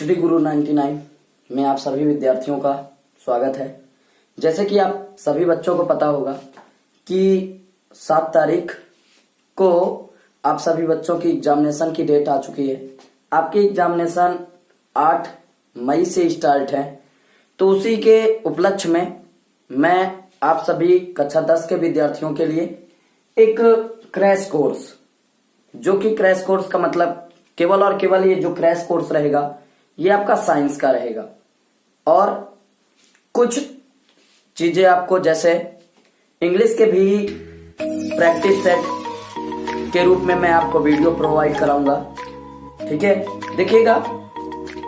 श्री गुरु 99 में आप सभी विद्यार्थियों का स्वागत है। जैसे कि आप सभी बच्चों को पता होगा कि 7 तारीख को आप सभी बच्चों की एग्जामिनेशन की डेट आ चुकी है। आपकी एग्जामिनेशन 8 मई से स्टार्ट है, तो उसी के उपलक्ष्य में मैं आप सभी कक्षा 10 के विद्यार्थियों के लिए एक क्रैश कोर्स, जो कि क्रैश कोर्स का मतलब केवल और केवल ये जो क्रैश कोर्स रहेगा ये आपका साइंस का रहेगा, और कुछ चीजें आपको जैसे इंग्लिश के भी प्रैक्टिस सेट के रूप में मैं आपको वीडियो प्रोवाइड कराऊंगा। ठीक है, देखिएगा,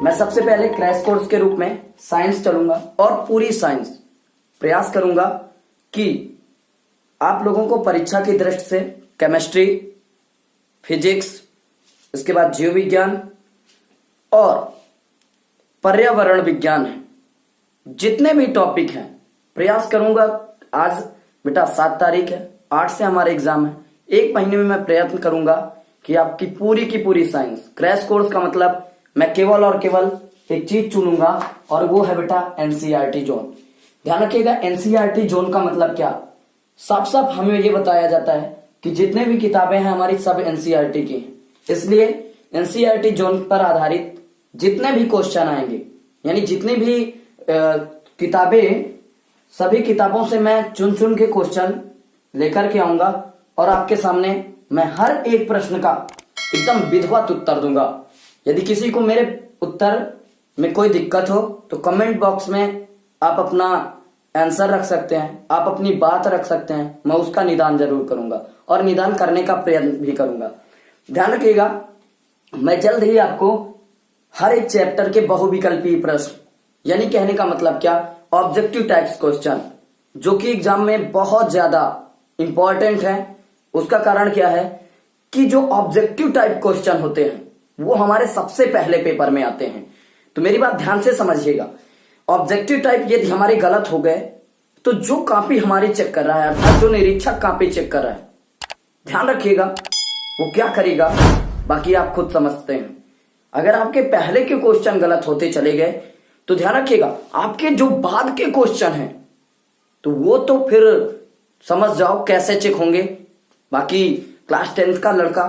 मैं सबसे पहले क्रैश कोर्स के रूप में साइंस चलूंगा और पूरी साइंस प्रयास करूंगा कि आप लोगों को परीक्षा की दृष्टि से केमिस्ट्री, फिजिक्स, इसके बाद जीव विज्ञान और पर्यावरण विज्ञान है, जितने भी टॉपिक हैं प्रयास करूंगा। आज बेटा 7 तारीख है, 8 से हमारे एग्जाम है। 1 महीने में मैं प्रयत्न करूंगा कि आपकी पूरी की पूरी साइंस, क्रैश कोर्स का मतलब मैं केवल और केवल एक चीज चुनूंगा और वो है बेटा एनसीईआरटी जोन। ध्यान रखिएगा, एनसीईआरटी जोन का मतलब क्या, साफ साफ हमें ये बताया जाता है कि जितने भी किताबें हैं हमारी सब एनसीईआरटी की हैं, इसलिए एनसीईआरटी जोन पर आधारित जितने भी क्वेश्चन आएंगे, यानी जितनी भी किताबें, सभी किताबों से मैं चुन चुन के क्वेश्चन लेकर के आऊंगा और आपके सामने मैं हर एक प्रश्न का एकदम विधिवत उत्तर दूंगा। यदि किसी को मेरे उत्तर में कोई दिक्कत हो तो कमेंट बॉक्स में आप अपना आंसर रख सकते हैं, आप अपनी बात रख सकते हैं, मैं उसका निदान जरूर करूंगा और निदान करने का प्रयत्न भी करूंगा। ध्यान रखिएगा, मैं जल्द ही आपको हर एक चैप्टर के बहुविकल्पीय प्रश्न, यानी कहने का मतलब क्या, ऑब्जेक्टिव टाइप्स क्वेश्चन, जो कि एग्जाम में बहुत ज्यादा इंपॉर्टेंट है। उसका कारण क्या है कि जो ऑब्जेक्टिव टाइप क्वेश्चन होते हैं वो हमारे सबसे पहले पेपर में आते हैं। तो मेरी बात ध्यान से समझिएगा, ऑब्जेक्टिव टाइप यदि हमारे गलत हो गए तो जो कॉपी हमारी चेक कर रहा है, अर्थात जो निरीक्षक कॉपी चेक कर रहा है, ध्यान रखिएगा वो क्या करेगा, बाकी आप खुद समझते हैं। अगर आपके पहले के क्वेश्चन गलत होते चले गए तो ध्यान रखिएगा आपके जो बाद के क्वेश्चन हैं तो वो तो फिर समझ जाओ कैसे चेक होंगे। बाकी क्लास 10th का लड़का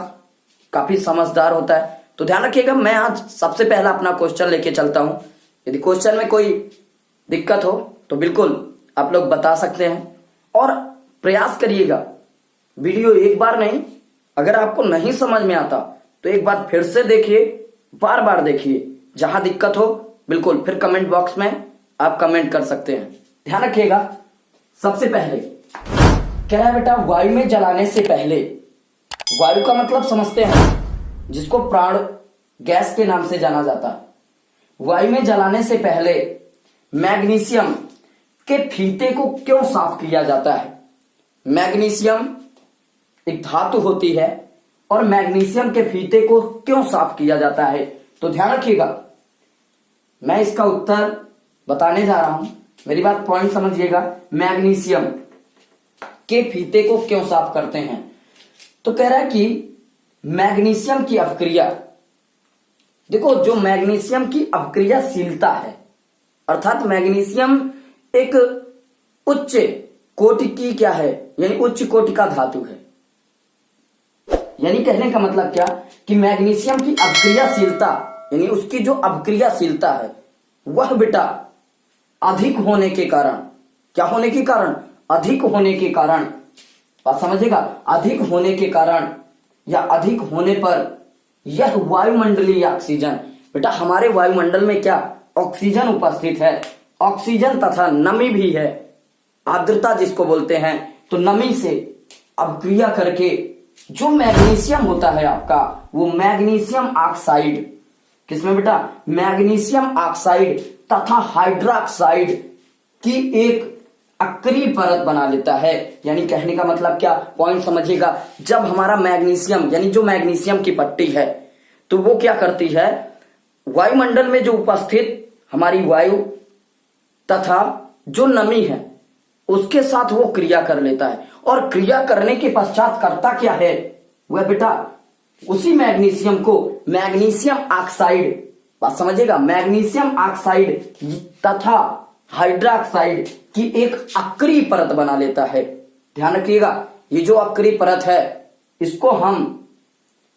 काफी समझदार होता है, तो ध्यान रखिएगा मैं आज सबसे पहला अपना क्वेश्चन लेके चलता हूं। यदि क्वेश्चन में कोई दिक्कत हो तो बिल्कुल आप लोग बता सकते हैं और प्रयास करिएगा। वीडियो एक बार नहीं, अगर आपको नहीं समझ में आता तो एक बार फिर से देखिए, बार बार देखिए। जहां दिक्कत हो बिल्कुल फिर कमेंट बॉक्स में आप कमेंट कर सकते हैं। ध्यान रखिएगा, सबसे पहले क्या है बेटा, वायु में जलाने से पहले, वायु का मतलब समझते हैं जिसको प्राण गैस के नाम से जाना जाता है। वायु में जलाने से पहले मैग्नीशियम के फीते को क्यों साफ किया जाता है? मैग्नीशियम एक धातु होती है और मैग्नीशियम के फीते को क्यों साफ किया जाता है? तो ध्यान रखिएगा, मैं इसका उत्तर बताने जा रहा हूं, मेरी बात पॉइंट समझिएगा। मैग्नीशियम के फीते को क्यों साफ करते हैं? तो कह रहा है कि मैग्नीशियम की अपक्रिया, देखो जो मैग्नीशियम की अपक्रियाशीलता है, अर्थात मैग्नीशियम एक उच्च कोटि की क्या है, यानी उच्च कोटि का धातु है। यानी कहने का मतलब क्या कि मैग्नीशियम की अपक्रियाशीलता, यानी उसकी जो अपक्रियाशीलता है वह बेटा अधिक होने के कारण, क्या होने के कारण, अधिक होने के कारण, बात समझिएगा, अधिक होने के कारण या अधिक होने पर यह वायुमंडलीय ऑक्सीजन, बेटा हमारे वायुमंडल में क्या ऑक्सीजन उपस्थित है, ऑक्सीजन तथा नमी भी है, आर्द्रता जिसको बोलते हैं, तो नमी से अपक्रिया करके जो मैग्नीशियम होता है आपका, वो मैग्नीशियम ऑक्साइड, किसमें बेटा, मैग्नीशियम ऑक्साइड तथा हाइड्रोक्साइड की एक अक्रिय परत बना लेता है। यानी कहने का मतलब क्या, पॉइंट समझिएगा, जब हमारा मैग्नीशियम, यानी जो मैग्नीशियम की पट्टी है, तो वो क्या करती है, वायुमंडल में जो उपस्थित हमारी वायु तथा जो नमी है उसके साथ वो क्रिया कर लेता है, और क्रिया करने के पश्चात करता क्या है, वह बेटा उसी मैग्नीशियम को मैग्नीशियम ऑक्साइड बात समझिएगा, मैग्नीशियम ऑक्साइड तथा हाइड्रोक्साइड की एक अक्रिय परत बना लेता है। ध्यान रखिएगा, ये जो अक्रिय परत है इसको हम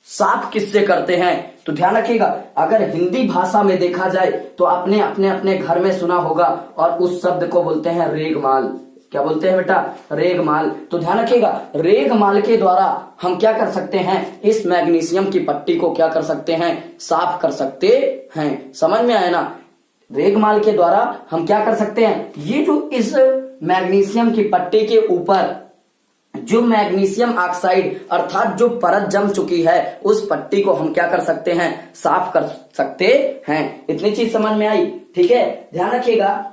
साफ किससे करते हैं? तो ध्यान रखिएगा, अगर हिंदी भाषा में देखा जाए तो आपने अपने घर में सुना होगा और उस शब्द को बोलते हैं रेगमाल। क्या बोलते हैं बेटा? रेगमाल। तो ध्यान रखिएगा, रेगमाल के द्वारा हम क्या कर सकते हैं? इस मैग्नीशियम की पट्टी को क्या कर सकते हैं? साफ कर सकते हैं। समझ में आया ना? रेगमाल के द्वारा हम क्या कर सकते हैं? ये जो इस मैग्नीशियम की पट्टी के ऊपर जो मैग्नीशियम ऑक्साइड अर्थात जो परत जम चुकी है उस पट्टी को हम क्या कर सकते हैं? साफ कर सकते हैं। इतनी चीज समझ में आई? ठीक है, ध्यान रखिएगा,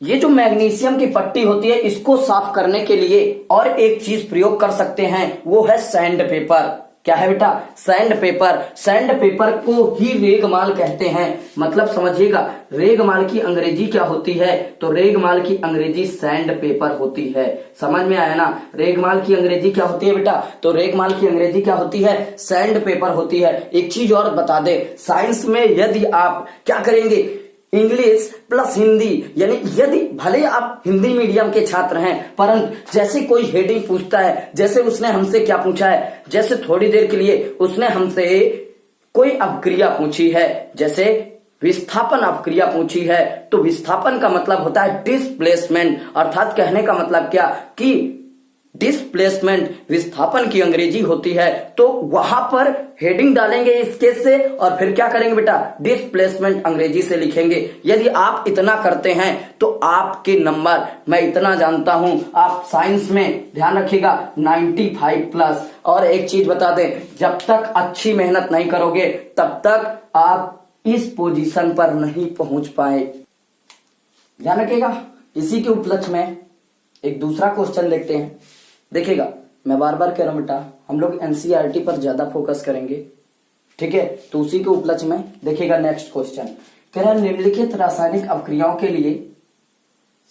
ये जो मैग्नीशियम की पट्टी होती है इसको साफ करने के लिए और एक चीज प्रयोग कर सकते हैं, वो है सैंड पेपर। क्या है बेटा? Sand paper. सैंड पेपर को ही रेगमाल कहते हैं। मतलब समझिएगा, रेगमाल की अंग्रेजी क्या होती है? तो रेगमाल की अंग्रेजी सैंड पेपर होती है। समझ में आया ना? रेगमाल की अंग्रेजी क्या होती है बेटा? तो रेगमाल की अंग्रेजी क्या होती है? सैंड पेपर होती है। एक चीज और बता दे, साइंस में यदि आप क्या करेंगे, इंग्लिश प्लस हिंदी, यानी यदि भले आप हिंदी मीडियम के छात्र हैं परंतु जैसे कोई हेडिंग पूछता है, जैसे उसने हमसे क्या पूछा है, जैसे थोड़ी देर के लिए उसने हमसे कोई अपक्रिया पूछी है, जैसे विस्थापन अपक्रिया पूछी है, तो विस्थापन का मतलब होता है डिस्प्लेसमेंट। अर्थात कहने का मतलब क्या कि डिस्प्लेसमेंट विस्थापन की अंग्रेजी होती है। तो वहां पर हेडिंग डालेंगे इस केस से और फिर क्या करेंगे बेटा? डिस्प्लेसमेंट अंग्रेजी से लिखेंगे। यदि आप इतना करते हैं तो आपके नंबर, मैं इतना जानता हूं, आप साइंस में ध्यान रखिएगा 95 प्लस। और एक चीज बता दें, जब तक अच्छी मेहनत नहीं करोगे तब तक आप इस पोजीशन पर नहीं पहुंच पाए। ध्यान रखिएगा। इसी के उपलक्ष्य में एक दूसरा क्वेश्चन देखते हैं। देखिएगा, मैं बार बार कह रहा हूं बेटा, हम लोग एनसीईआरटी पर ज्यादा फोकस करेंगे, ठीक है? तो उसी के उपलक्ष्य में देखिएगा नेक्स्ट क्वेश्चन कह रहा है, निम्नलिखित रासायनिक अपक्रियाओं के लिए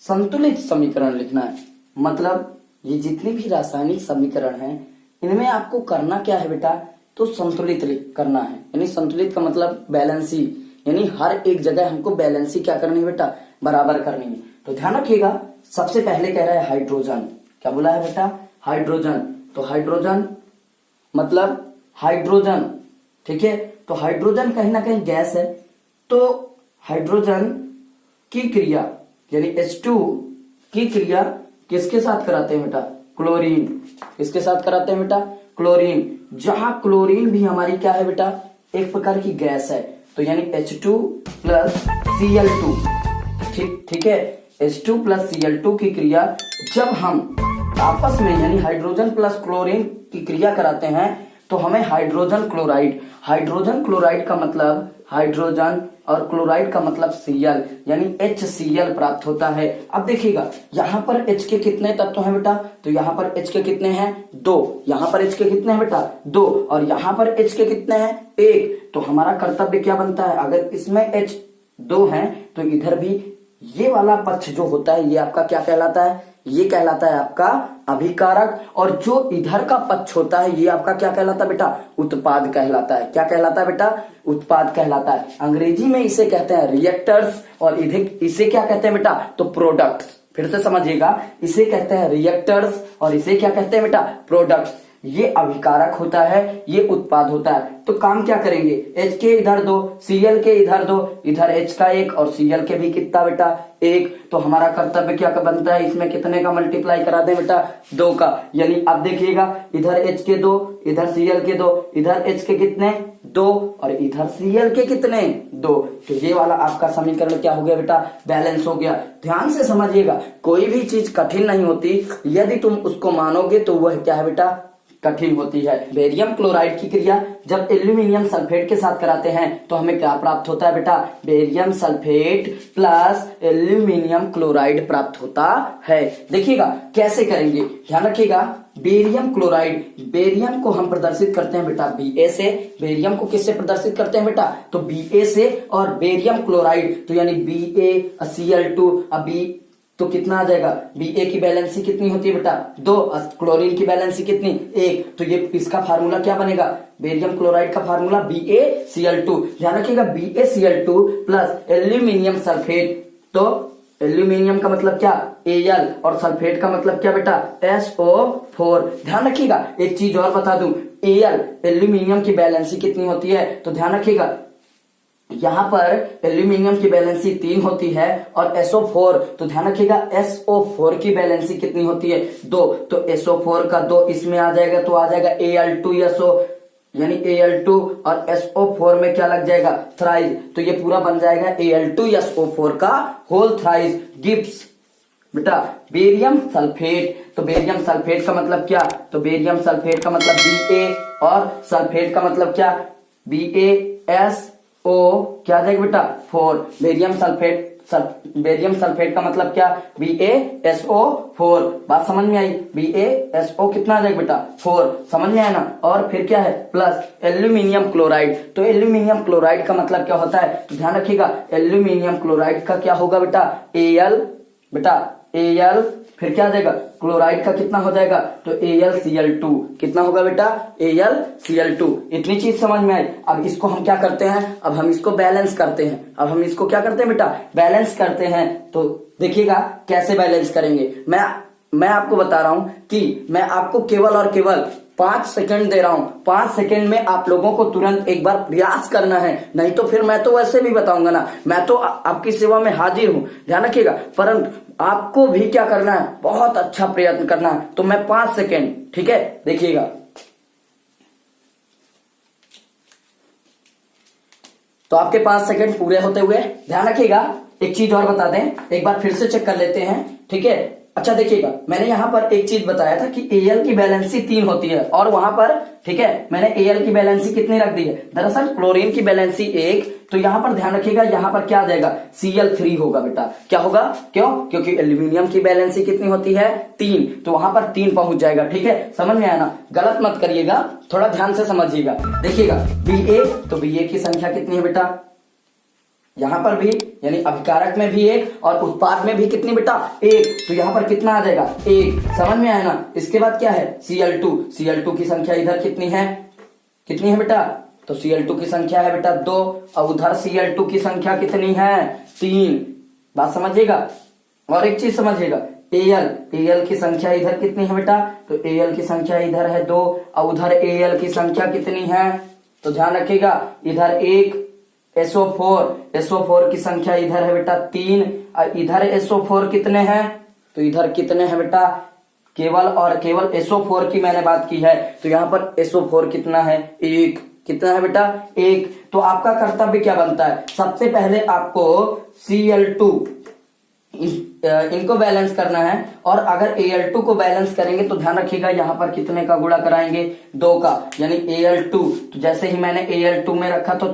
संतुलित समीकरण लिखना है। मतलब ये जितनी भी रासायनिक समीकरण हैं इनमें आपको करना क्या है बेटा? तो संतुलित करना है। यानी संतुलित का मतलब बैलेंसी, यानी हर एक जगह हमको बैलेंसी क्या करनी है बेटा? बराबर करनी है। तो ध्यान रखिएगा, सबसे पहले कह रहा है हाइड्रोजन। क्या बोला है बेटा? हाइड्रोजन। तो हाइड्रोजन मतलब हाइड्रोजन, ठीक है? तो हाइड्रोजन कहीं ना कहीं गैस है, तो हाइड्रोजन की क्रिया यानी H2 की क्रिया किसके साथ कराते हैं बेटा? क्लोरीन। किसके साथ कराते हैं बेटा? क्लोरीन। जहां क्लोरीन भी हमारी क्या है बेटा? एक प्रकार की गैस है। तो यानी H2 प्लस Cl2, ठीक है? H2 प्लस Cl2 की क्रिया जब हम आपस में यानी हाइड्रोजन प्लस क्लोरीन की क्रिया कराते हैं तो हमें हाइड्रोजन क्लोराइड का मतलब हाइड्रोजन और क्लोराइड का मतलब Cl यानी HCl प्राप्त होता है। अब देखिएगा, यहाँ पर H के कितने तत्व हैं बेटा? तो यहाँ पर H के कितने हैं? 2। यहाँ पर H के कितने हैं बेटा? 2। और यहाँ पर H के कितने हैं? 1। तो हमारा कर्तव्य क्या बनता है? अगर इसमें H 2 है तो इधर भी ये वाला पक्ष जो होता है ये आपका क्या कहलाता है? ये कहलाता है आपका अभिकारक। और जो इधर का पक्ष होता है ये आपका क्या कहलाता है बेटा? उत्पाद कहलाता है। क्या कहलाता है बेटा? उत्पाद कहलाता है। अंग्रेजी में इसे कहते हैं रिएक्टर्स और इसे क्या कहते हैं बेटा? तो प्रोडक्ट्स। फिर से समझिएगा, इसे कहते हैं रिएक्टर्स और इसे क्या कहते हैं बेटा? प्रोडक्ट्स। ये अभिकारक होता है, ये उत्पाद होता है। तो काम क्या करेंगे? H के इधर 2, Cl के इधर 2, इधर H का 1 और Cl के भी कितना बेटा? 1। तो हमारा कर्तव्य क्या बनता है? इसमें कितने का मल्टीप्लाई करा दें बेटा? 2 का। यानी अब देखिएगा, इधर H के 2, इधर Cl के 2, इधर H के कितने? 2 और इधर Cl के कितने? 2। तो ये वाला आपका समीकरण क्या हो गया बेटा? बैलेंस हो गया। ध्यान से समझिएगा, कोई भी चीज कठिन नहीं होती, यदि तुम उसको मानोगे तो वह क्या है बेटा? कठिन होती है। बेरियम क्लोराइड की क्रिया जब एल्यूमिनियम सल्फेट के साथ कराते हैं तो हमें क्या प्राप्त होता है बेटा? Barium sulphate plus aluminium chloride प्राप्त होता है। देखिएगा कैसे करेंगे, ध्यान रखिएगा। बेरियम क्लोराइड, बेरियम को हम प्रदर्शित करते हैं बेटा Ba से। बेरियम को किससे प्रदर्शित करते हैं बेटा? तो Ba से। और बेरियम क्लोराइड तो यानी BaCl2, तो कितना आ जाएगा, Ba की बैलेंसी कितनी होती है बेटा 2, क्लोरीन की बैलेंसी कितनी 1, तो ये इसका फार्मूला क्या बनेगा, बेरियम क्लोराइड का फार्मूला BaCl2। ध्यान रखिएगा BaCl2 प्लस एल्यूमिनियम सल्फेट, तो एल्यूमिनियम का मतलब क्या Al और सल्फेट का मतलब क्या बेटा SO4। ध्यान रखिएगा एक चीज और बता दूं, Al एल्यूमिनियम की बैलेंसी कितनी होती है, तो ध्यान रखिएगा यहां पर एल्यूमिनियम की बैलेंसी 3 होती है और SO4, तो ध्यान रखिएगा SO4 की बैलेंसी कितनी होती है 2, तो SO4 का 2 इसमें आ जाएगा तो आ जाएगा Al2SO, यानी Al2 और SO4 में क्या लग जाएगा थ्राइज, तो ये पूरा बन जाएगा Al2SO4 का होल थ्राइज गिव्स बेटा बेरियम सल्फेट। तो बेरियम सल्फेट का मतलब क्या, तो बेरियम सल्फेट का मतलब Ba और सल्फेट का मतलब क्या BaSO क्या आ जाएगा बेटा 4। बेरियम सल्फेट का मतलब क्या BaSO4, बात समझ में आई, BaSO कितना आ जाएगा बेटा 4, समझ में आया ना। और फिर क्या है प्लस एल्यूमिनियम क्लोराइड, तो एल्यूमिनियम क्लोराइड का मतलब क्या होता है, तो ध्यान रखिएगा एल्यूमिनियम क्लोराइड का क्या होगा बेटा Al, फिर क्या आ जाएगा क्लोराइड का कितना हो जाएगा, तो AlCl2 कितना होगा बेटा AlCl2। इतनी चीज समझ में आई। अब इसको हम क्या करते हैं, अब हम इसको बैलेंस करते हैं, अब हम इसको क्या करते हैं बेटा बैलेंस करते हैं। तो देखिएगा कैसे बैलेंस करेंगे, मैं आपको बता रहा हूं कि मैं आपको केवल और केवल 5 सेकंड दे रहा हूं, 5 सेकंड में आप लोगों को तुरंत एक बार प्रयास करना है, नहीं तो फिर मैं तो वैसे भी बताऊंगा ना, मैं तो आपकी सेवा में हाजिर हूं, ध्यान रखिएगा, परंतु आपको भी क्या करना है बहुत अच्छा प्रयत्न करना है। तो मैं 5 सेकंड, ठीक है देखिएगा, तो आपके 5 सेकंड पूरे होते हुए ध्यान रखिएगा एक चीज और बता दें, एक बार फिर से चेक कर लेते हैं, ठीक है। अच्छा देखिएगा मैंने यहां पर एक चीज बताया था कि Al की बैलेंसी 3 होती है और वहां पर, ठीक है, मैंने Al की बैलेंसी कितनी रख दी है, दरअसल क्लोरीन की बैलेंसी 1, तो यहां पर ध्यान रखिएगा यहां पर क्या आ जाएगा Cl3 होगा बेटा, क्या होगा, क्यों, क्योंकि एल्यूमिनियम की बैलेंसी कितनी होती है 3, तो वहां पर 3 पहुंच जाएगा, ठीक है, समझ में आया ना, गलत मत करिएगा, थोड़ा ध्यान से समझिएगा। देखिएगा Ba, तो Ba की संख्या कितनी है बेटा, यहां पर भी यानी अभिकारक में भी 1 और उत्पाद में भी कितनी बेटा 1, तो यहां पर कितना आ जाएगा 1, समझ में आया ना। इसके बाद क्या है Cl2 की संख्या इधर कितनी है बेटा, तो Cl2 की संख्या है बेटा 2 और उधर Cl2 की संख्या कितनी है 3, बात समझिएगा। और एक चीज समझिएगा Al की संख्या इधर कितनी है बेटा, तो Al की संख्या इधर है 2 और उधर Al की संख्या कितनी है, तो ध्यान रखिएगा इधर 1 SO4 की संख्या इधर है बेटा 3 और इधर SO4 कितने हैं, तो इधर कितने हैं बेटा केवल और केवल SO4 की मैंने बात की है, तो यहां पर SO4 कितना है 1, कितना है बेटा 1। तो आपका कर्तव्य क्या बनता है, सबसे पहले आपको Cl2 इनको बैलेंस करना है, और अगर Al2 को बैलेंस करेंगे तो ध्यान रखिएगा यहां पर कितने का गुणा कराएंगे 2 का, यानी Al2, तो जैसे ही मैंने Al2 में रखा तो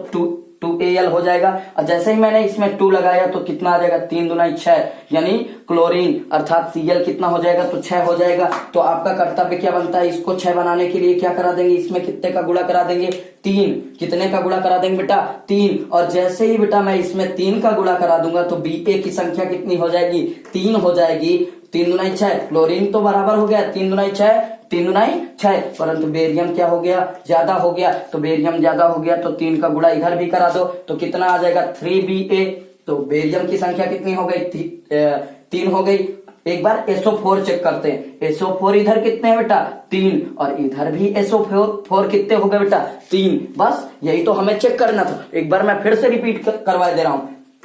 2Al हो जाएगा, और जैसे ही मैंने इसमें 2 लगाया तो कितना आ जाएगा 3 दूना 6, यानी क्लोरीन अर्थात Cl कितना हो जाएगा, तो 6 हो जाएगा। तो आपका कर्तव्य क्या बनता है, इसको 6 बनाने के लिए क्या करा देंगे, इसमें कितने का गुणा करा देंगे 3, कितने का गुणा करा देंगे बेटा 3, और जैसे ही बेटा मैं इसमें 3 का गुणा करा दूंगा तो Ba की संख्या कितनी हो जाएगी 3 हो जाएगी, 3 दूना 6, क्लोरीन तो बराबर हो गया 3 दूना 6, परंतु बेरियम क्या हो गया ज्यादा हो गया, तो बेरियम ज्यादा हो गया तो 3 का गुणा इधर भी करा दो तो कितना आ जाएगा 3Ba, तो बेरियम की संख्या कितनी हो गई 3 हो गई। एक बार SO4 चेक करते हैं, SO4 इधर कितने हैं बेटा 3 और इधर भी SO4 कितने हो गए बेटा 3, बस यही तो हमें चेक करना था। एक बार मैं फिर से रिपीट करवा दे रहा हूं,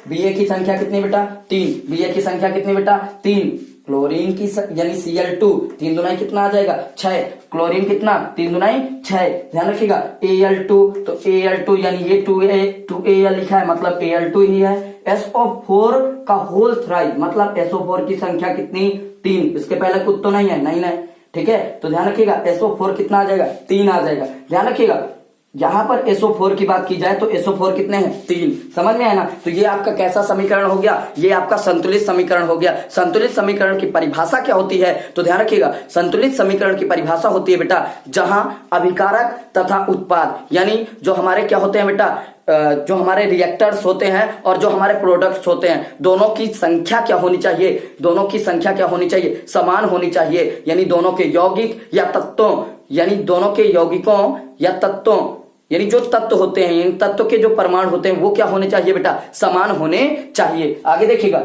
Ba की संख्या कितनी बेटा 3, Ba की संख्या कितनी बेटा 3, क्लोरीन की यानी Cl2 3 दुनाई कितना आ जाएगा 6, क्लोरीन कितना 3 दुनाई 6, ध्यान रखिएगा Al2, तो Al2 यानी ये 2Al लिखा है मतलब Al2 ही है। SO4 का होल थ्राइज मतलब SO4 की संख्या कितनी 3, इसके पहले कुछ तो नहीं है, ठीक है, तो ध्यान रखिएगा SO4 कितना आ जाएगा 3 आ जाएगा। ध्यान रखिएगा यहां पर SO4 की बात की जाए तो SO4 कितने हैं 3, समझ में आया ना। तो ये आपका कैसा समीकरण हो गया, ये आपका संतुलित समीकरण हो गया। संतुलित समीकरण की परिभाषा क्या होती है, तो ध्यान रखिएगा संतुलित समीकरण की परिभाषा होती है बेटा जहां अभिकारक तथा उत्पाद यानी जो हमारे क्या होते हैं बेटा जो हमारे रिएक्टर्स होते हैं और जो हमारे प्रोडक्ट्स होते हैं, दोनों की संख्या क्या होनी चाहिए, दोनों की संख्या क्या होनी चाहिए, समान होनी चाहिए। यानी दोनों के यौगिक या तत्वों, यानी दोनों के यौगिकों या तत्वों, यानी जो तत्व होते हैं, इन तत्व के जो परमाणु होते हैं वो क्या होने चाहिए बेटा, समान होने चाहिए। आगे देखिएगा,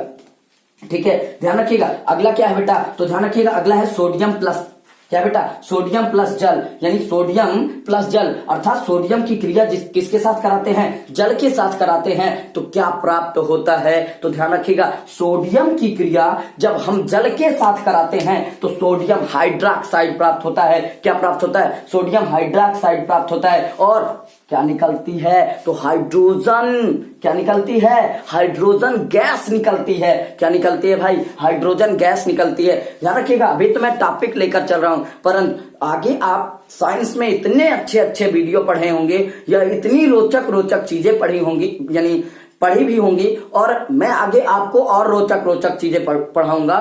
ठीक है, ध्यान रखिएगा। अगला क्या है बेटा, तो ध्यान रखिएगा, अगला है सोडियम प्लस, क्या बेटा, सोडियम प्लस जल, यानी सोडियम प्लस जल, अर्थात सोडियम की क्रिया किसके साथ कराते हैं, जल के साथ कराते हैं, तो क्या प्राप्त होता है, तो ध्यान रखिएगा, सोडियम की क्रिया जब हम जल के साथ कराते हैं तो सोडियम हाइड्रोक्साइड प्राप्त होता है। क्या प्राप्त होता है, सोडियम हाइड्रोक्साइड प्राप्त होता है। और क्या निकलती है, तो हाइड्रोजन, क्या निकलती है, हाइड्रोजन गैस निकलती है। क्या निकलती है भाई, हाइड्रोजन गैस निकलती है। ध्यान रखिएगा, अभी तो मैं टॉपिक लेकर चल रहा हूं, परंतु आगे आप साइंस में इतने अच्छे अच्छे वीडियो पढ़े होंगे या इतनी रोचक रोचक चीजें पढ़ी होंगी, यानी पढ़ी भी होंगी, और मैं आगे आपको और रोचक रोचक चीजें पढ़ाऊंगा।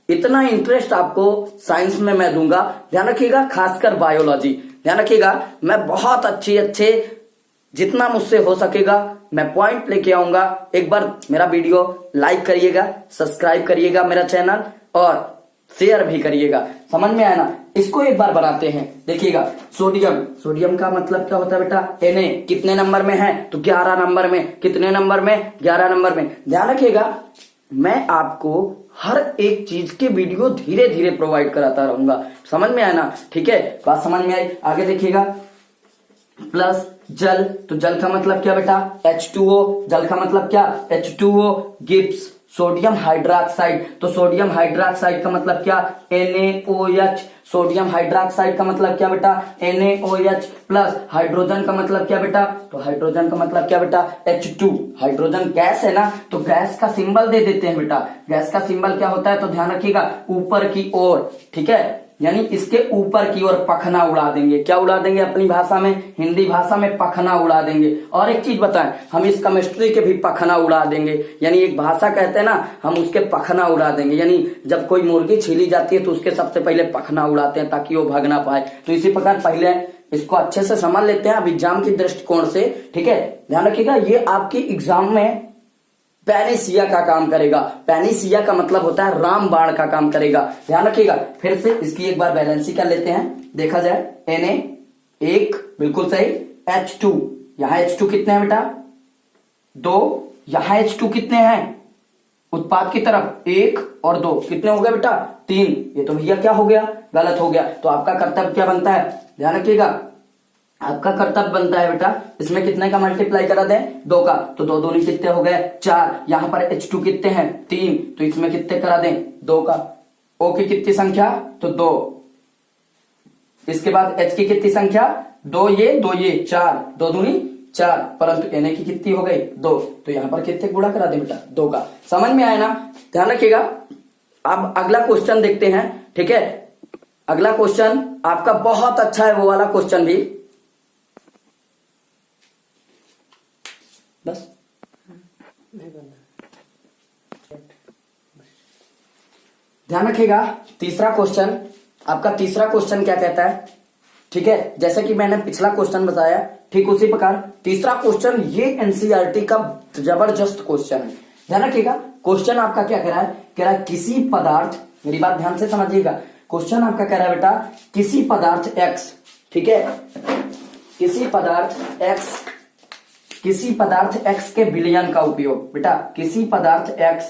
इतना इंटरेस्ट आपको साइंस में मैं दूंगा। ध्यान रखिएगा, खासकर बायोलॉजी। ध्यान रखिएगा, मैं बहुत अच्छे जितना मुझसे हो सकेगा मैं पॉइंट लेके आऊंगा। एक बार मेरा वीडियो लाइक करिएगा, सब्सक्राइब करिएगा मेरा चैनल, और शेयर भी करिएगा। समझ में आया ना, इसको एक बार बनाते हैं। देखिएगा, सोडियम, सोडियम का मतलब क्या होता है बेटा, Na कितने नंबर में है, तो 11 नंबर में। कितने नंबर में, 11 नंबर में। ध्यान रखिएगा, मैं आपको हर एक चीज के वीडियो धीरे धीरे प्रोवाइड कराता रहूंगा। समझ में आया ना, ठीक है, बात समझ में आई। आगे देखिएगा, प्लस जल, तो जल का मतलब क्या बेटा, H2O, जल का मतलब क्या, H2O गिव्स सोडियम हाइड्रोक्साइड, तो सोडियम हाइड्रोक्साइड का मतलब क्या, NaOH, सोडियम हाइड्रोक्साइड का मतलब क्या बेटा, NaOH प्लस हाइड्रोजन का मतलब क्या बेटा, तो हाइड्रोजन का मतलब क्या बेटा, H2, हाइड्रोजन गैस है ना, तो गैस का सिंबल दे देते हैं बेटा। गैस का सिंबल क्या होता है, तो ध्यान रखिएगा, ऊपर की ओर, ठीक है, यानी इसके ऊपर की ओर पखना उड़ा देंगे। क्या उड़ा देंगे, अपनी भाषा में, हिंदी भाषा में पखना उड़ा देंगे। और एक चीज बताएं, हम इस केमिस्ट्री के भी पखना उड़ा देंगे, यानी एक भाषा कहते हैं ना, हम उसके पखना उड़ा देंगे। यानी जब कोई मुर्गी छीली जाती है तो उसके सबसे पहले पखना उड़ाते हैं ताकि वो भाग ना पाए। तो इसी प्रकार पहले इसको अच्छे से समझ लेते हैं अब एग्जाम की दृष्टिकोण से, ठीक है। ध्यान रखिएगा, ये आपकी एग्जाम में पैनिसिया का काम करेगा। पैनिसिया का मतलब होता है रामबाण का काम करेगा। ध्यान रखिएगा, फिर से इसकी एक बार बैलेंसी कर लेते हैं, देखा जाए। Na 1, बिल्कुल सही। H2, यहां H2 कितने हैं बेटा, 2, यहां H2 कितने हैं, उत्पाद की तरफ 1 और 2, कितने हो गए बेटा, 3। ये तो भैया क्या हो गया, गलत हो गया। तो आपका कर्तव्य क्या बनता है, ध्यान रखिएगा, आपका कर्तव्य बनता है बेटा, इसमें कितने का मल्टीप्लाई करा दें, 2 का, तो 2 दूनी कितने हो गए, 4। यहां पर H2 कितने हैं, 3, तो इसमें कितने करा दें, 2 का। O की कितनी संख्या, तो 2। इसके बाद H की कितनी संख्या, 2 ये 4, 2 दूनी 4, परंतु Na की कितनी हो गई, 2, तो यहां पर कितने गुणा करा दें बेटा, 2 का। समझ में आया ना, ध्यान रखिएगा। अब अगला क्वेश्चन देखते हैं, ठीक है। अगला क्वेश्चन आपका बहुत अच्छा है, वो वाला क्वेश्चन भी, बस ध्यान रखिएगा। तीसरा क्वेश्चन, आपका तीसरा क्वेश्चन क्या कहता है, ठीक है, जैसे कि मैंने पिछला क्वेश्चन बताया, ठीक उसी प्रकार तीसरा क्वेश्चन, ये एनसीईआरटी का जबरदस्त क्वेश्चन है। ध्यान रखिएगा, क्वेश्चन आपका क्या कह रहा है, किसी पदार्थ, मेरी बात ध्यान से समझिएगा, क्वेश्चन आपका कह रहा है बेटा, किसी पदार्थ X, ठीक है, किसी पदार्थ X के विलयन का उपयोग, बेटा किसी पदार्थ X,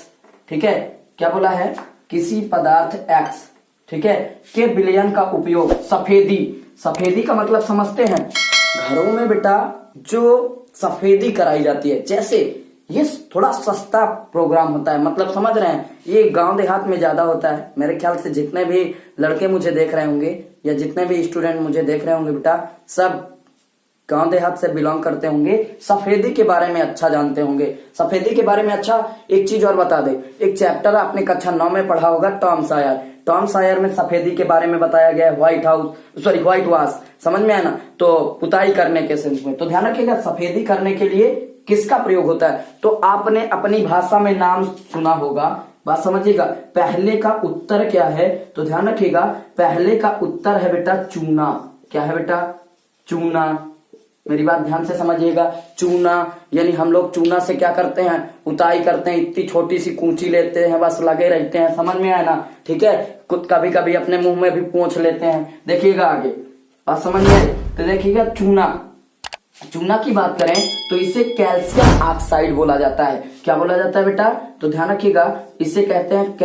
ठीक है, क्या बोला है, किसी पदार्थ X, ठीक है, के विलयन का उपयोग, सफेदी का मतलब समझते हैं, घरों में बेटा जो सफेदी कराई जाती है, जैसे ये थोड़ा सस्ता प्रोग्राम होता है, मतलब समझ रहे हैं, ये गांव देहात में ज्यादा होता है। मेरे ख्याल से जितने भी लड़के मुझे देख रहे होंगे या जितने भी स्टूडेंट मुझे देख रहे होंगे बेटा, सब गांव देहात से बिलोंग करते होंगे, सफेदी के बारे में अच्छा जानते होंगे। सफेदी के बारे में अच्छा, एक चीज और बता दे, एक चैप्टर आपने कक्षा 9 में पढ़ा होगा, टॉम सायर में सफेदी के बारे में बताया गया है, व्हाइट वॉश, समझ में आया ना, तो पुताई करने के सेंस में। तो ध्यान रखिएगा, सफेदी करने के लिए किसका प्रयोग होता है, तो आपने अपनी भाषा में नाम सुना होगा, बात समझिएगा। पहले का उत्तर क्या है, तो ध्यान रखिएगा, पहले का उत्तर है बेटा चूना। क्या है बेटा, चूना, मेरी बात ध्यान से समझिएगा। चूना यानी हम लोग चूना से क्या करते हैं, उताई करते हैं, इतनी छोटी सी कूंची लेते हैं, बस लगे रहते हैं, समझ में आया ना। ठीक है, कुछ कभी कभी अपने मुंह में भी पोंछ लेते हैं। देखिएगा आगे बात समझ में आई। तो देखिएगा चूना की बात करें तो इसे कैल्शियम ऑक्साइड बोला जाता है। क्या बोला जाता है बेटा, तो ध्यान रखिएगा, इसे कहते हैं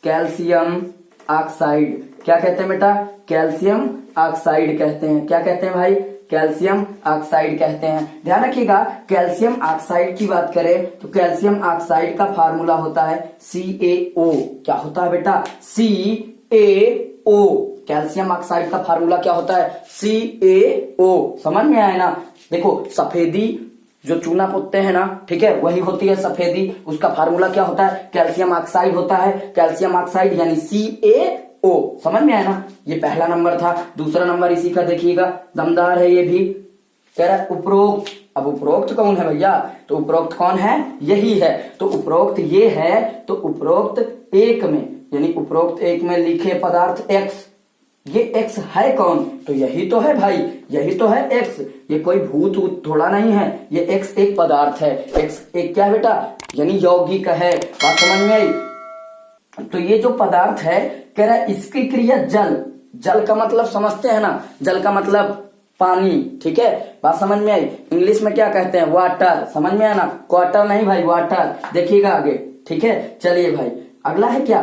कैल्शियम ऑक्साइड। क्या कहते हैं बेटा, कैल्शियम ऑक्साइड कहते हैं। क्या कहते हैं भाई, कैल्शियम ऑक्साइड कहते हैं। ध्यान रखिएगा, कैल्शियम ऑक्साइड की बात करें तो कैल्शियम ऑक्साइड का फार्मूला होता है CaO। क्या होता है बेटा, CaO। कैल्शियम ऑक्साइड का फार्मूला क्या होता है, CaO। समझ में आया ना। देखो सफेदी जो चूना पोतते हैं ना, ठीक है, वही होती है सफेदी, उसका फार्मूला क्या होता है, कैल्शियम ऑक्साइड होता है। कैल्शियम ऑक्साइड यानी CaO। समझ में आया ना। ये पहला नंबर था। दूसरा नंबर इसी का देखिएगा, दमदार है ये भी। कह रहा है उपरोक्त। अब उपरोक्त कौन है भैया, तो उपरोक्त कौन है, यही है। तो उपरोक्त ये है, तो उपरोक्त एक में यानी उपरोक्त एक में लिखे पदार्थ X, ये X है कौन, तो यही तो है भाई, यही तो है X। ये कोई भूत थोड़ा नहीं है, ये X एक पदार्थ है। X एक क्या है बेटा, यानी यौगिक है। बात समझ में आई। तो ये जो पदार्थ है, कह रहा है इसकी क्रिया जल का मतलब समझते हैं ना, जल का मतलब पानी। ठीक है, बात समझ में आई। इंग्लिश में क्या कहते हैं, वाटर। समझ में आया ना, क्वार्टर नहीं भाई, वाटर। देखिएगा आगे। ठीक है, चलिए भाई अगला है क्या,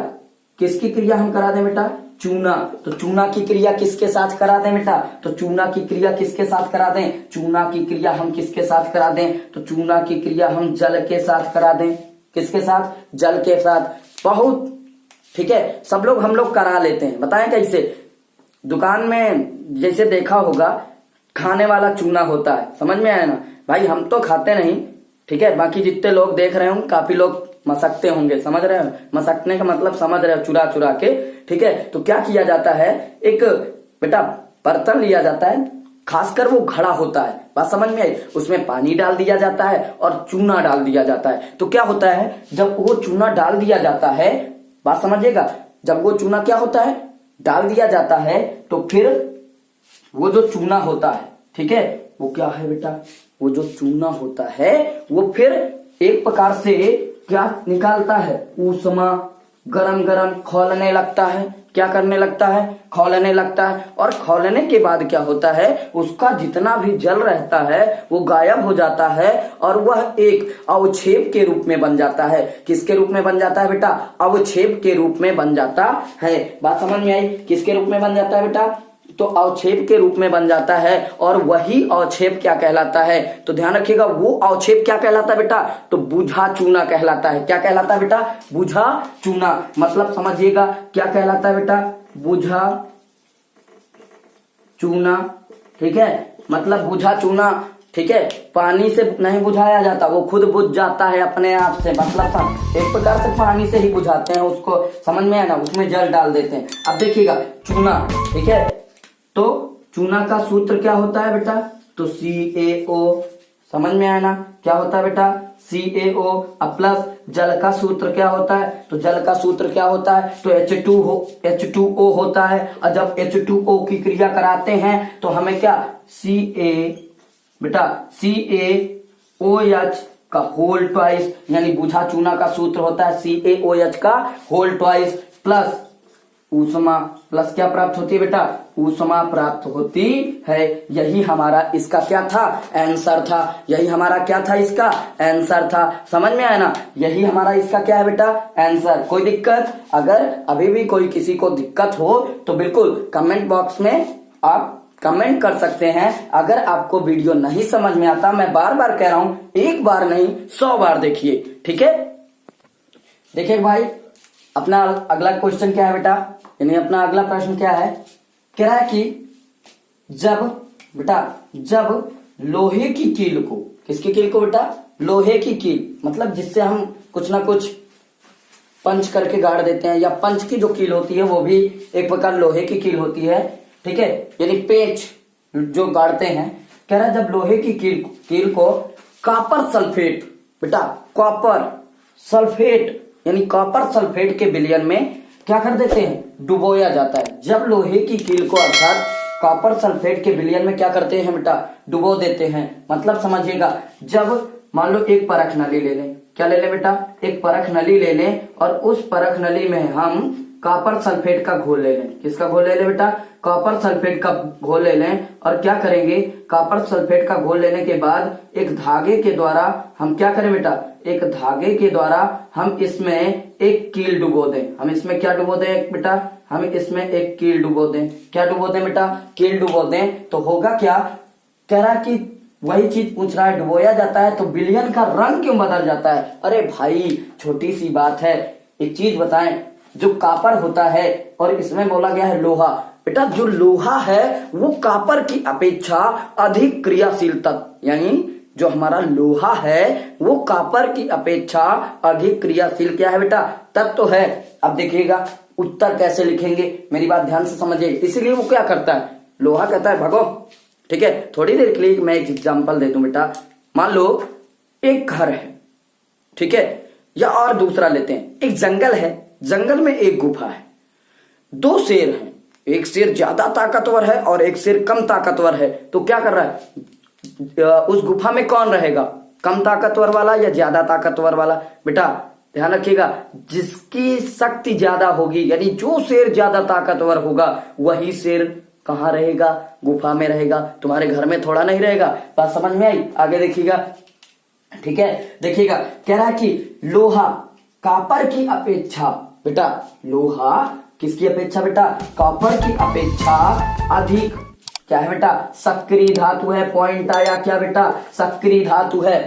किसकी क्रिया हम करा दें बेटा, चूना। तो चूना की क्रिया किसके साथ करा दें बेटा, तो चूना की क्रिया किसके साथ करा दें, चूना की क्रिया हम किसके साथ करा दें, तो चूना की क्रिया हम जल के साथ करा दें। किसके साथ, जल के साथ। बहुत ठीक है, सब लोग हम लोग करा लेते हैं। बताएं कैसे, दुकान में जैसे देखा होगा खाने वाला चूना होता है, समझ में आया ना भाई। हम तो खाते नहीं, ठीक है, बाकी जितने लोग देख रहे होंगे काफी लोग मसकते होंगे, समझ रहे हो, मसकने का मतलब समझ रहे हो, चुरा चुरा के। ठीक है, तो क्या किया जाता है, एक बेटा बर्तन लिया जाता है, खासकर वो घड़ा होता है, बात समझ में आई। उसमें पानी डाल दिया जाता है और चूना डाल दिया जाता है। तो क्या होता है, जब वो चूना डाल दिया जाता है, बात समझिएगा, जब वो चूना क्या होता है, डाल दिया जाता है, तो फिर वो जो चूना होता है, ठीक है, वो क्या है बेटा, वो जो चूना होता है वो फिर एक प्रकार से क्या निकालता है, ऊष्मा, गरम गरम खौलने लगता है। क्या करने लगता है, खौलने लगता है। और खौलने के बाद क्या होता है, उसका जितना भी जल रहता है वो गायब हो जाता है और वह एक अवक्षेप के रूप में बन जाता है। किसके रूप में बन जाता है बेटा, अवक्षेप के रूप में बन जाता है। बात समझ में आई, किसके रूप में बन जाता है बेटा, तो अवक्षेप के रूप में बन जाता है। और वही अवक्षेप क्या कहलाता है, तो ध्यान रखिएगा, वो अवक्षेप क्या कहलाता है बेटा, तो बुझा चूना कहलाता है। क्या कहलाता है बेटा, बुझा चूना। मतलब समझिएगा क्या कहलाता है बेटा, बुझा चूना। ठीक है, मतलब बुझा चूना। ठीक है, पानी से नहीं बुझाया जाता, वो खुद बुझ जाता है अपने आप से। मतलब एक प्रकार से पानी से ही बुझाते हैं उसको, समझ में है ना, उसमें जल डाल देते हैं। अब देखिएगा चूना, ठीक है, तो चूना का सूत्र क्या होता है बेटा, तो CaO। समझ में आया ना, क्या होता है बेटा, CaO। अब प्लस जल का सूत्र क्या होता है, तो जल का सूत्र क्या होता है, तो H2O होता है। और जब H2O की क्रिया कराते हैं तो हमें क्या, CaOH का होल ट्वाइस, यानी बुझा चूना का सूत्र होता है CaOH का होल ट्वाइस, प्लस ऊष्मा, प्लस क्या प्राप्त होती है बेटा, ऊष्मा प्राप्त होती है। यही हमारा इसका क्या था, आंसर था। यही हमारा क्या था, इसका आंसर था। समझ में आया ना, यही हमारा इसका क्या है बेटा, आंसर। कोई दिक्कत, अगर अभी भी कोई किसी को दिक्कत हो तो बिल्कुल कमेंट बॉक्स में आप कमेंट कर सकते हैं। अगर आपको वीडियो नहीं समझ में आता, मैं बार बार कह रहा हूं, एक बार नहीं 100 बार देखिए। ठीक है, देखिए भाई अपना अगला क्वेश्चन क्या है बेटा, यानी अपना अगला प्रश्न क्या है, कह रहा है कि जब लोहे की कील को, किसकी कील को बेटा, लोहे की कील, मतलब जिससे हम कुछ ना कुछ पंच करके गाड़ देते हैं, या पंच की जो कील होती है वो भी एक प्रकार लोहे की कील होती है। ठीक है, यानी पेच जो गाड़ते हैं। कह रहा है जब लोहे की कील को कॉपर सल्फेट, बेटा कॉपर सल्फेट यानी कॉपर सल्फेट के विलयन में क्या कर देते हैं, डुबोया जाता है। जब लोहे की कील को अर्थात कॉपर सल्फेट के विलयन में क्या करते हैं बेटा, डुबो देते हैं। मतलब समझिएगा, जब मान लो एक परख नली ले लें, क्या ले लें बेटा, एक परख नली ले लें और उस परख नली में हम कॉपर सल्फेट का घोल ले लें। किसका घोल ले लें बेटा, कॉपर सल्फेट का घोल ले लें। और क्या करेंगे, कॉपर सल्फेट का घोल लेने के बाद एक धागे के द्वारा हम क्या करें बेटा, एक धागे के द्वारा हम इसमें एक कील डुबो दें। हम इसमें क्या डुबो दें बेटा, हम इसमें एक कील डुबो दें। क्या डुबो दें बेटा, कील डुबो दें। तो होगा क्या, कह रहा कि वही चीज पूछ रहा है, डुबोया जाता है तो विलयन का रंग क्यों बदल जाता है। अरे भाई छोटी सी बात है, एक चीज बताएं, जो कॉपर होता है और इसमें बोला गया है लोहा, बेटा जो लोहा है वो कॉपर की अपेक्षा अधिक क्रियाशील तत्व, यानी जो हमारा लोहा है वो कॉपर की अपेक्षा अधिक क्रियाशील क्या है बेटा, तत्व है। अब देखिएगा उत्तर कैसे लिखेंगे, मेरी बात ध्यान से समझिएगा। इसीलिए वो क्या करता है, लोहा कहता है भगो, ठीक है। थोड़ी देर के लिए मैं एक एग्जांपल दे दूं बेटा, मान लो एक घर है, ठीक है, या और दूसरा लेते हैं, एक जंगल है, जंगल में एक गुफा है, दो शेर हैं, एक शेर ज्यादा ताकतवर है और एक शेर कम ताकतवर है। तो क्या कर रहा है, उस गुफा में कौन रहेगा, कम ताकतवर वाला या ज्यादा ताकतवर वाला। बेटा ध्यान रखिएगा, जिसकी शक्ति ज्यादा होगी, यानी जो शेर ज्यादा ताकतवर होगा वही शेर कहाँ रहेगा, गुफा में रहेगा, तुम्हारे घर में थोड़ा नहीं रहेगा। बात समझ में आई, आगे देखिएगा, ठीक है। देखिएगा कह रहा है कि लोहा कॉपर की अपेक्षा, बेटा लोहा किसकी अपेक्षा बेटा, कॉपर की अपेक्षा अधिक क्या है बेटा, सक्रिय धातु है। पॉइंट आया क्या बेटा, सक्रिय धातु है।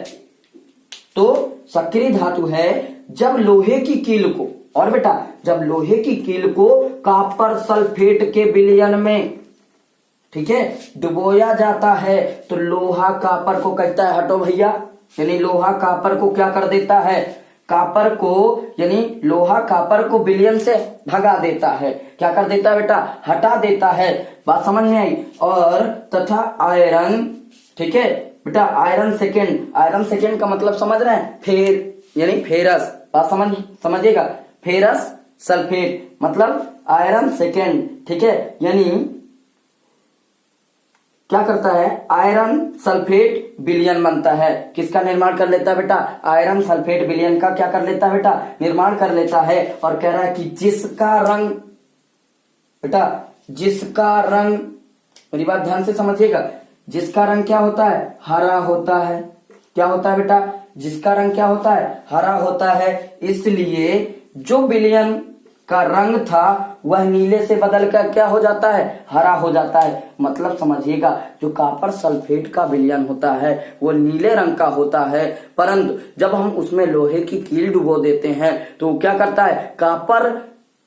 तो सक्रिय धातु है जब लोहे की कील को, और बेटा जब लोहे की कील को कॉपर सल्फेट के विलयन में, ठीक है, डुबोया जाता है तो लोहा कॉपर को कहता है हटो भैया, यानी लोहा कॉपर को क्या कर देता है, कॉपर को, यानी लोहा कॉपर को विलयन से भगा देता है। क्या कर देता है बेटा, हटा देता है। बात समझ में आई। और तथा आयरन, ठीक है बेटा, आयरन सेकेंड, आयरन सेकेंड का मतलब समझ रहे हैं, फेर यानी फेरस। बात समझिएगा, फेरस सल्फेट मतलब आयरन सेकेंड, ठीक है, यानी क्या करता है, आयरन सल्फेट विलयन बनता है। किसका निर्माण कर लेता है बेटा, आयरन सल्फेट विलयन का क्या कर लेता है बेटा, निर्माण कर लेता है। और कह रहा है कि जिसका रंग, बेटा जिसका रंग, मेरी बात ध्यान से समझिएगा, जिसका रंग क्या होता है, हरा होता है। क्या होता है बेटा, जिसका रंग क्या होता है, हरा होता है। इसलिए जो विलयन का रंग था वह नीले से बदलकर क्या हो जाता है, हरा हो जाता है। मतलब समझिएगा, जो कॉपर सल्फेट का विलयन होता है वो नीले रंग का होता है, परंतु जब हम उसमें लोहे की कील डुबो देते हैं तो क्या करता है, कॉपर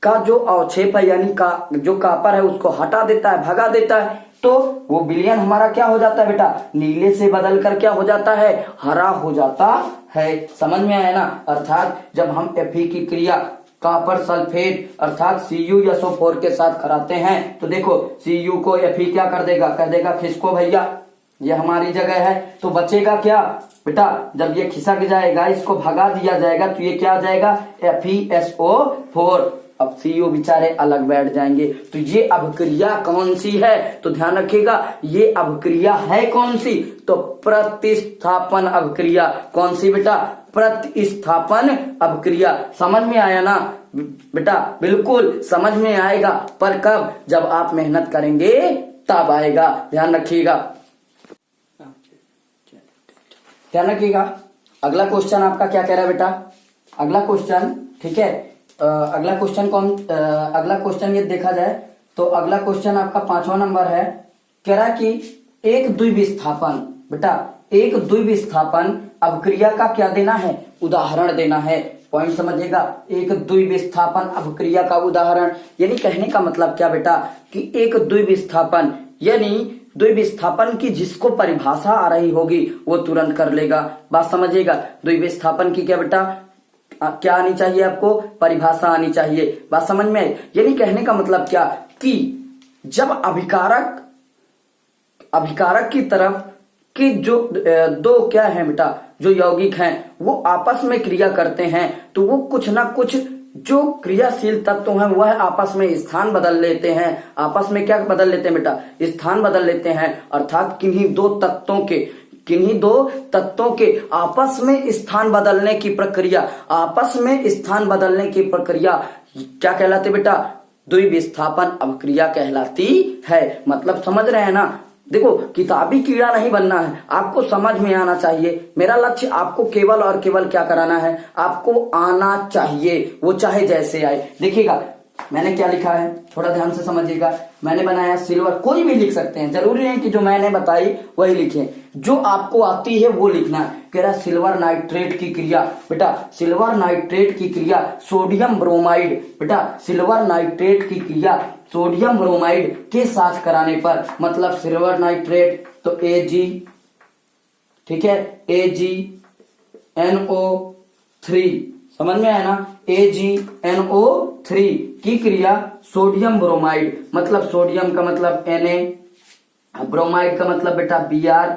का जो अवक्षेप है, यानी का जो कॉपर है उसको हटा देता है, भगा देता है। तो वो विलयन हमारा क्या हो जाता है बेटा, नीले से बदलकर क्या हो जाता है, हरा हो जाता है। समझ में आया ना। अर्थात जब हम Fe की क्रिया कॉपर सल्फेट अर्थात Cu या SO4 के साथ कराते हैं तो देखो Cu को Fe क्या कर देगा, कह देगा खिसको भैया, ये हमारी जगह है। तो बचेगा क्या बेटा, जब ये खिसक जाएगा, इसको भगा दिया जाएगा तो ये क्या आ जाएगा, FeSO4। अब Cu बेचारे अलग बैठ जाएंगे। तो ये अभिक्रिया कौन सी है, तो ध्यान रखिएगा, ये अभिक्रिया है कौन सी, तो प्रतिस्थापन अभिक्रिया। कौन सी बेटा, प्रतिस्थापन अभिक्रिया। समझ में आया ना बेटा, बिल्कुल समझ में आएगा, पर कब, जब आप मेहनत करेंगे तब आएगा। ध्यान रखिएगा, ध्यान रखिएगा। अगला क्वेश्चन आपका क्या कह रहा है बेटा, अगला क्वेश्चन, ठीक है, अगला क्वेश्चन ये देखा जाए तो अगला क्वेश्चन आपका 5वां नंबर है। कह रहा है कि एक द्विविस्थापन, बेटा एक द्विविस्थापन अभिक्रिया का क्या देना है, उदाहरण देना है। पॉइंट समझिएगा, एक द्विविस्थापन अभिक्रिया का उदाहरण, यानी कहने का मतलब क्या बेटा, कि एक द्विविस्थापन, यानी द्विविस्थापन की जिसको परिभाषा आ रही होगी वो तुरंत कर लेगा। बात समझिएगा, द्विविस्थापन की क्या बेटा, क्या आनी चाहिए आपको, परिभाषा आनी चाहिए। बात समझ में आई। यानी कहने का मतलब क्या, कि जब अभिकारक की तरफ कि जो दो क्या है बेटा, जो यौगिक हैं वो आपस में क्रिया करते हैं तो वो कुछ ना कुछ जो क्रियाशील तत्व हैं वह आपस में स्थान बदल लेते हैं। आपस में क्या बदल लेते हैं बेटा? स्थान बदल लेते हैं। अर्थात किन्हीं दो तत्वों के आपस में स्थान बदलने की प्रक्रिया, आपस में स्थान बदलने की प्रक्रिया क्या कहलाती बेटा? द्विविस्थापन अभिक्रिया कहलाती है। मतलब समझ रहे हैं ना? देखो, किताबी कीड़ा नहीं बनना है, आपको समझ में आना चाहिए। मेरा लक्ष्य आपको केवल और केवल क्या कराना है? आपको आना चाहिए, वो चाहे जैसे आए। देखिएगा मैंने क्या लिखा है, थोड़ा ध्यान से समझिएगा। मैंने बनाया सिल्वर, कोई भी लिख सकते हैं, जरूरी नहीं कि जो मैंने बताई वही लिखें। जो आपको आती है वो लिखना है। कह रहा सिल्वर नाइट्रेट की क्रिया, बेटा सिल्वर नाइट्रेट की क्रिया सोडियम ब्रोमाइड, बेटा सिल्वर नाइट्रेट की क्रिया सोडियम ब्रोमाइड के साथ कराने पर, मतलब सिल्वर नाइट्रेट तो Ag, ठीक है, AgNO3, समझ में आया ना? AgNO3 की क्रिया सोडियम ब्रोमाइड, मतलब सोडियम का मतलब Na, ब्रोमाइड का मतलब बेटा Br,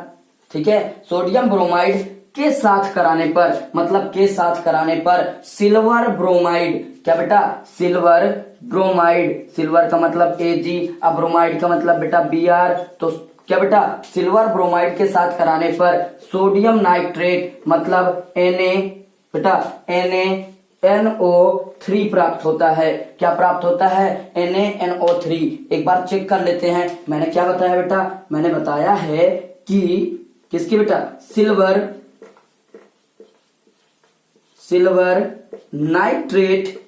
ठीक है। सोडियम ब्रोमाइड के साथ कराने पर, मतलब के साथ कराने पर सिल्वर ब्रोमाइड, क्या बेटा? सिल्वर ब्रोमाइड, सिल्वर का मतलब Ag, अब ब्रोमाइड का मतलब बेटा Br, तो क्या बेटा? सिल्वर ब्रोमाइड के साथ कराने पर सोडियम नाइट्रेट मतलब Na, बेटा NaNO3 प्राप्त होता है। क्या प्राप्त होता है? NaNO3। एक बार चेक कर लेते हैं। मैंने क्या बताया बेटा? मैंने बताया है कि किसकी बेटा? सिल्वर नाइट्रेट,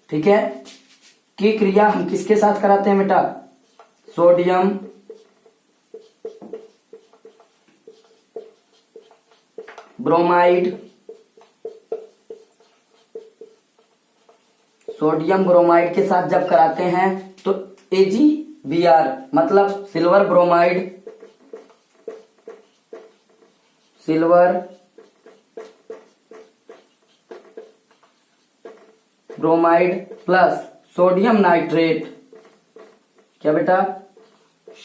ठीक है, की क्रिया हम किसके साथ कराते हैं बेटा? सोडियम ब्रोमाइड, सोडियम ब्रोमाइड के साथ जब कराते हैं तो AgBr मतलब silver bromide plus sodium nitrate, क्या बेटा?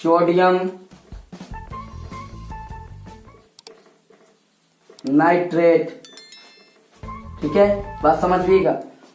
सोडियम नाइट्रेट, ठीक है, बात समझिएगा।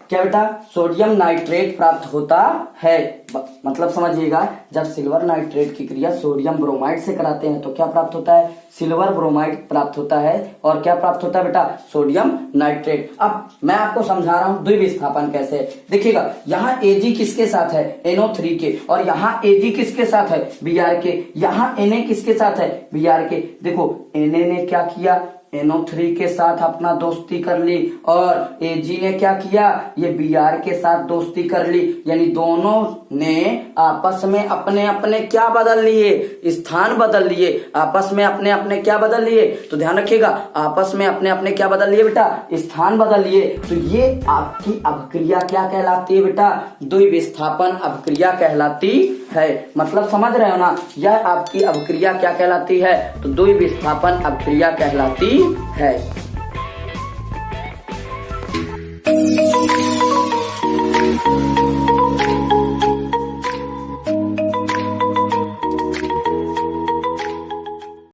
क्या बेटा? सोडियम नाइट्रेट प्राप्त होता है, मतलब समझिएगा, जब सिल्वर नाइट्रेट की क्रिया सोडियम ब्रोमाइड से कराते हैं तो क्या प्राप्त होता है? सिल्वर ब्रोमाइड प्राप्त होता है। और क्या प्राप्त होता है बेटा? Sodium nitrate. अब मैं आपको समझा रहा हूं द्विविस्थापन कैसे। देखिएगा, यहाँ Ag किसके साथ है? NO3 के, और यहाँ Ag किसके साथ है? Br के। यहाँ Na किसके साथ है? Br के। देखो Na ने क्या किया? NO3 के साथ अपना दोस्ती कर ली, और Ag ने क्या किया? ये Br के साथ दोस्ती कर ली, यानी दोनों ने आपस में अपने अपने क्या बदल लिए? स्थान बदल लिए। आपस में अपने अपने क्या बदल लिए? तो ध्यान रखिएगा, आपस में अपने अपने क्या बदल लिए बेटा? स्थान बदल लिए। तो ये आपकी अभिक्रिया क्या कहलाती है बेटा? द्विविस्थापन अभिक्रिया कहलाती है। मतलब समझ रहे हो ना? यह आपकी अभिक्रिया क्या कहलाती है? तो द्विविस्थापन अभिक्रिया कहलाती है।